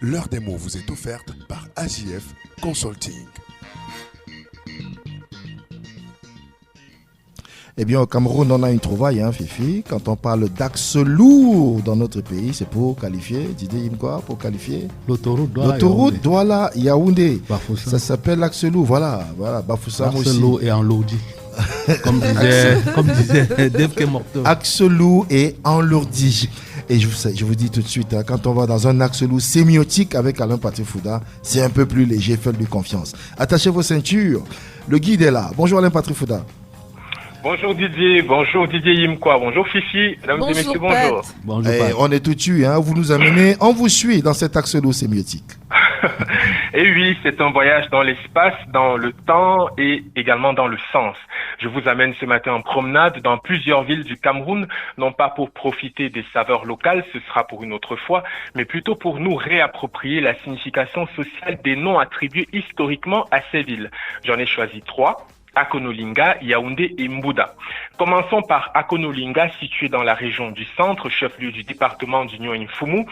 L'heure des mots vous est offerte par AJF Consulting. Eh bien, au Cameroun, on a une trouvaille, Fifi. Quand on parle d'axe lourd dans notre pays, c'est pour qualifier, Didier Imkwa, pour qualifier l'autoroute Douala-Yaoundé. Ça s'appelle l'axe lourd, voilà, Bafoussam aussi. L'axe lourd et enlourdi. comme disait Dave Kemorto. Axe lourd et enlourdi. Et je vous dis tout de suite, quand on va dans un axe lourd sémiotique avec Alain Patrick Fouda, c'est un peu plus léger, faites-lui confiance. Attachez vos ceintures, le guide est là. Bonjour Alain Patrick Fouda. Bonjour Didier Imkwa, bonjour Fifi, mesdames et messieurs, bonjour. Bonjour on est tout tué, vous nous amenez, on vous suit dans cet axe lourd sémiotique. Et oui, c'est un voyage dans l'espace, dans le temps et également dans le sens. Je vous amène ce matin en promenade dans plusieurs villes du Cameroun, non pas pour profiter des saveurs locales, ce sera pour une autre fois, mais plutôt pour nous réapproprier la signification sociale des noms attribués historiquement à ces villes. J'en ai choisi 3. Akonolinga, Yaoundé et Mbouda. Commençons par Akonolinga, situé dans la région du centre, chef-lieu du département du Nyon-Infumu.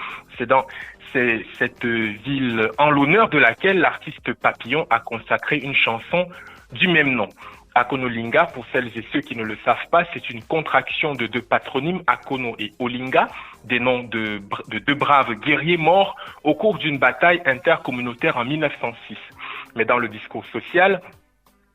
C'est cette ville en l'honneur de laquelle l'artiste Papillon a consacré une chanson du même nom. Akonolinga, pour celles et ceux qui ne le savent pas, c'est une contraction de deux patronymes, Akono et Olinga, des noms de deux braves guerriers morts au cours d'une bataille intercommunautaire en 1906. Mais dans le discours social,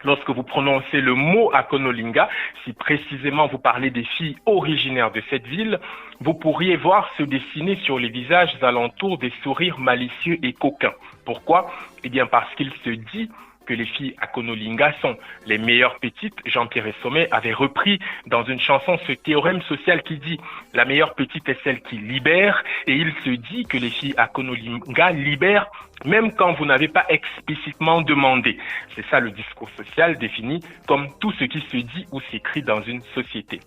lorsque vous prononcez le mot Akonolinga, si précisément vous parlez des filles originaires de cette ville, vous pourriez voir se dessiner sur les visages alentours des sourires malicieux et coquins. Pourquoi ? Eh bien parce qu'il se dit que les filles Akonolinga sont les meilleures petites. Jean-Pierre Sommet avait repris dans une chanson ce théorème social qui dit « La meilleure petite est celle qui libère » et il se dit que les filles Akonolinga libèrent même quand vous n'avez pas explicitement demandé. C'est ça le discours social défini comme tout ce qui se dit ou s'écrit dans une société.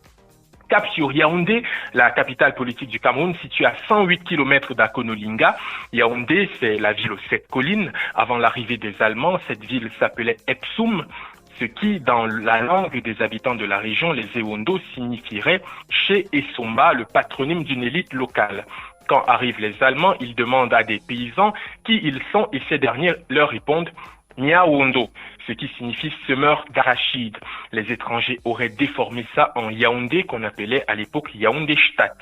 Cap sur Yaoundé, la capitale politique du Cameroun, située à 108 km d'Akonolinga. Yaoundé, c'est la ville aux 7 collines. Avant l'arrivée des Allemands, cette ville s'appelait Epsum, ce qui, dans la langue des habitants de la région, les Ewondo, signifierait chez Essomba, le patronyme d'une élite locale. Quand arrivent les Allemands, ils demandent à des paysans qui ils sont et ces derniers leur répondent Niaondo, ce qui signifie semeur d'arachides. Les étrangers auraient déformé ça en Yaoundé, qu'on appelait à l'époque Yaoundé-Stadt.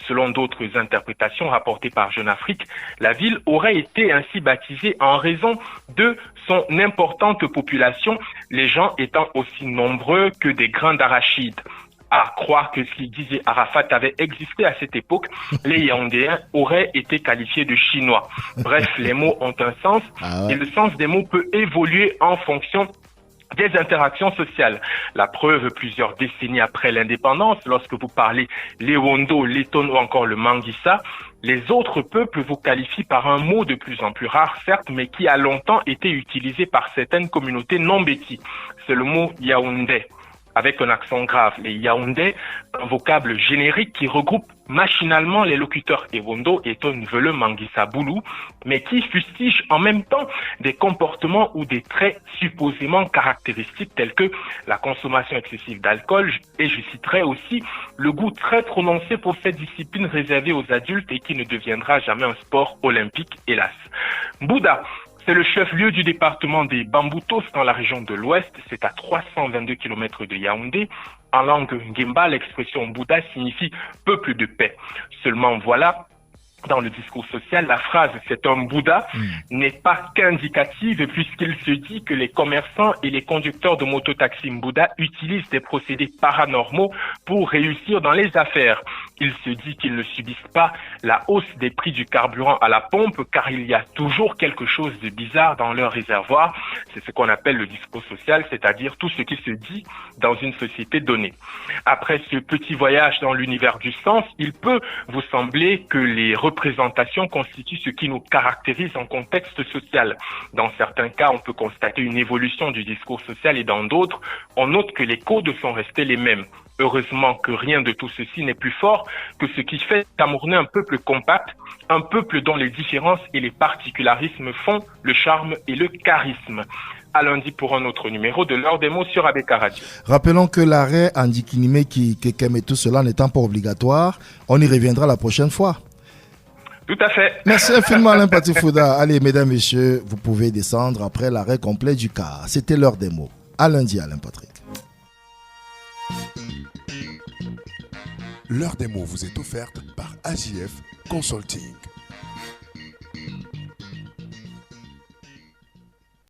Selon d'autres interprétations rapportées par Jeune Afrique, la ville aurait été ainsi baptisée en raison de son importante population, les gens étant aussi nombreux que des grains d'arachides. À croire que ce qu'il disait Arafat avait existé à cette époque, les Yaoundéens auraient été qualifiés de Chinois. Bref, les mots ont un sens et le sens des mots peut évoluer en fonction des interactions sociales. La preuve, plusieurs décennies après l'indépendance, lorsque vous parlez l'Ewondo, l'Eton ou encore le Manguissa, les autres peuples vous qualifient par un mot de plus en plus rare, certes, mais qui a longtemps été utilisé par certaines communautés non bêtis. C'est le mot Yaoundé, avec un accent grave. Les Yaoundé, un vocable générique qui regroupe machinalement les locuteurs Ewondo, Eton, Vele, Manguissa, Boulou, mais qui fustige en même temps des comportements ou des traits supposément caractéristiques tels que la consommation excessive d'alcool, et je citerai aussi le goût très prononcé pour cette discipline réservée aux adultes et qui ne deviendra jamais un sport olympique, hélas. Mbouda, c'est le chef-lieu du département des Bamboutos dans la région de l'Ouest. C'est à 322 km de Yaoundé. En langue Ngimba, l'expression Bouddha signifie peuple de paix. Seulement voilà, dans le discours social, la phrase « c'est un Bouddha » n'est pas qu'indicative puisqu'il se dit que les commerçants et les conducteurs de mototaxi Bouddha utilisent des procédés paranormaux pour réussir dans les affaires. Il se dit qu'ils ne subissent pas la hausse des prix du carburant à la pompe car il y a toujours quelque chose de bizarre dans leur réservoir. C'est ce qu'on appelle le discours social, c'est-à-dire tout ce qui se dit dans une société donnée. Après ce petit voyage dans l'univers du sens, il peut vous sembler que les représentations constituent ce qui nous caractérise en contexte social. Dans certains cas, on peut constater une évolution du discours social et dans d'autres, on note que les codes sont restés les mêmes. Heureusement que rien de tout ceci n'est plus fort que ce qui fait Camerounais un peuple compact, un peuple dont les différences et les particularismes font le charme et le charisme. À lundi pour un autre numéro de l'heure des mots sur ABK Radio. Rappelons que l'arrêt Andikinime qui et tout cela n'étant pas obligatoire, on y reviendra la prochaine fois. Tout à fait. Merci infiniment Alain Patrick Fouda. Allez, mesdames, messieurs, vous pouvez descendre après l'arrêt complet du car. C'était l'heure des mots. À lundi, Alain Patrick. L'heure des mots vous est offerte par AJF Consulting.